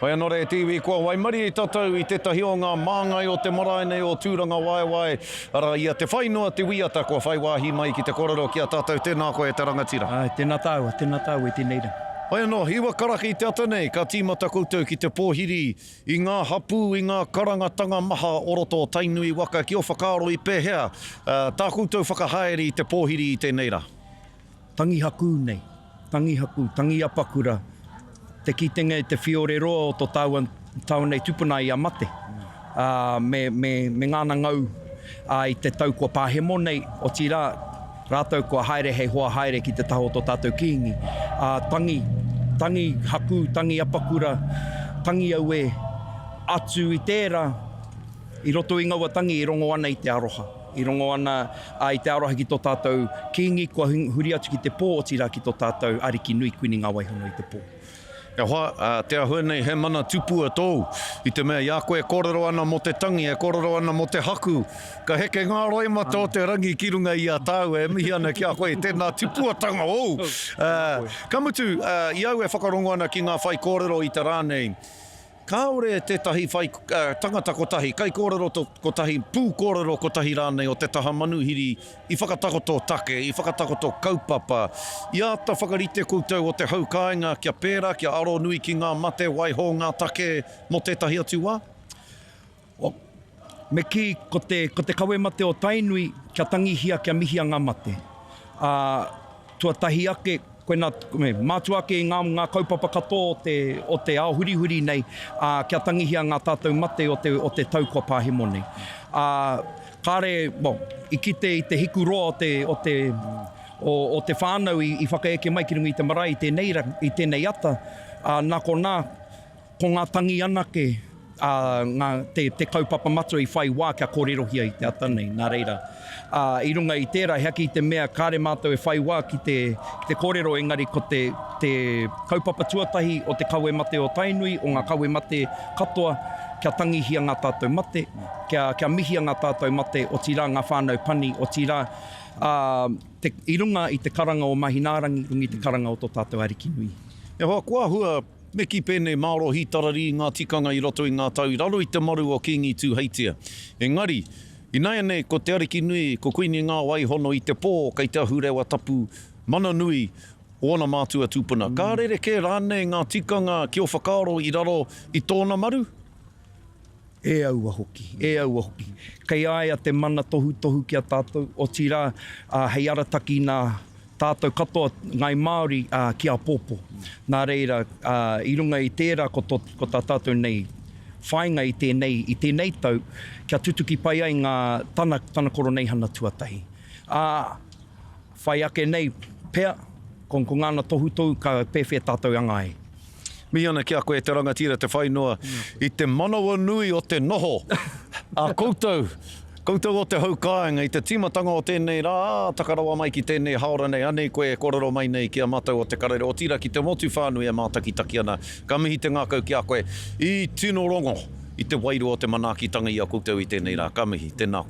Hoi anō re tiwi kua waimari i tātou I tētahi o ngā māngai o te marae nei o tūranga waiwai. Ara ia te whainua te wiata kua whaiwahi mai ki te korero ki a tātou. Tēnā koe te rangatira. Tēnā tāua e tēnei rā. Hoi anō, hiwa karaki I te ata nei, ka tīmata koutou ki te pōhiri I ngā hapu, I ngā karangatanga maha oroto tainui waka ki o whakaaro I pēhea. Tā koutou whakahaere I te pōhiri I tēnei rā. Tangi haku nei, tangi apakura. Te kitenga I te whiore roa o tō tau nei tupuna I a mate. Me ngāna ngau I te tau kua pāhemo nei, o tira rātou kua haere hei hoa haere ki te taho tō tātou kiingi. Tangi haku, tangi apakura, tangi au e atu I tērā, I roto I ngaua tangi I rongo ana I te aroha. I rongo ana I te aroha ki tō tātou kiingi, kua huri atu ki te pō, o tira ki tō tātou ariki nui kuini ngā waihono I te pō. Ia hoa, te ahua nei he mana tupua tōu I te mea ia koe korero ana mo te tangi, e korero ana mo te haku. Ka heke ngā roimata o te rangi ki runga I a tāu e mihi ana ki a koe tēnā tupuatanga ou. Kamutu, I au e whakarongo ana ki ngā whai kōrero I te rānei. Kāore tētahi whai tangata kotahi, kai kōrero kotahi, pū kōrero kotahi rānei o te taha manuhiri I whakatakoto take, I whakatakoto kaupapa. I ata whakarite koutou o te haukainga kia pēra, kia aro nui ki ngā mate waiho ngā take mo tētahi atu wā? Me ki, ko te kawe mate o tainui, kia tangihia kia mihia ngā mate. Tuatahi ake, mātua ake ngā kaupapa katoa o te ao huri nei, kia tangihia ngā tātou mate o te tau kua pāhemo nei. Kāre, I kite I te hiku roa o te whānau I whakaeke mai ki runga I te marae I tēnei ata, nā ko ngā tangi anake, te kaupapa matua I whai wā kia kōrerohia I te ata nei, nā reira. I runga I tērā, heki I te mea kāre mātou e whai wā ki te kōrero engari ko te kaupapa tuatahi o te kawe mate o tainui, o ngā kawe mate katoa, kia tangihia ngā tātou mate, kia mihia ngā tātou mate, o tira ngā whānau pani, o tira I runga I te karanga o Mahinārangi, runga I te karanga o tō tātou ariki nui. Ia hoa, kua hua me ki pēnei Māoro hitarari ngā tikanga I roto I ngā tau, I raro I te maru o Kingi tū heitia. Engari, I nai nei, ko te ariki nui, ko kuini ngā waihono I te pō, kei te ahurewa tapu, mana nui, o ona mātua tūpuna. Ka rere ke rānei ngā tikanga ki o whakaaro I raro I tōna maru? E aua hoki. Kei aia te mana tohu ki a tātou, o tira hei arataki nā tātou katoa ngai Māori ki a pōpō. Nā reira, I runga I tērā ko tā tātou nei whainga I tēnei tau, kia tutuki pai ai ngā tana koro nei hana tuatahi. Whai ake nei pea, ko ngāna tohu ka pēwhia tātou angai. Mi ana kia koe te rangatira te whainoa I te manawa nui o te noho. Koutou o te haukainga I te timatanga o tēnei rā, takarawa mai ki tēnei haora nei, anei koe korero mai nei ki a mātou o te karere. O tira ki te motu whānui e mātakitaki ana. Ka mihi te ngākau ki a koe I tino rongo I te wairu o te manaakitanga I a koutou I tēnei rā. Ka mihi, tēnā koe.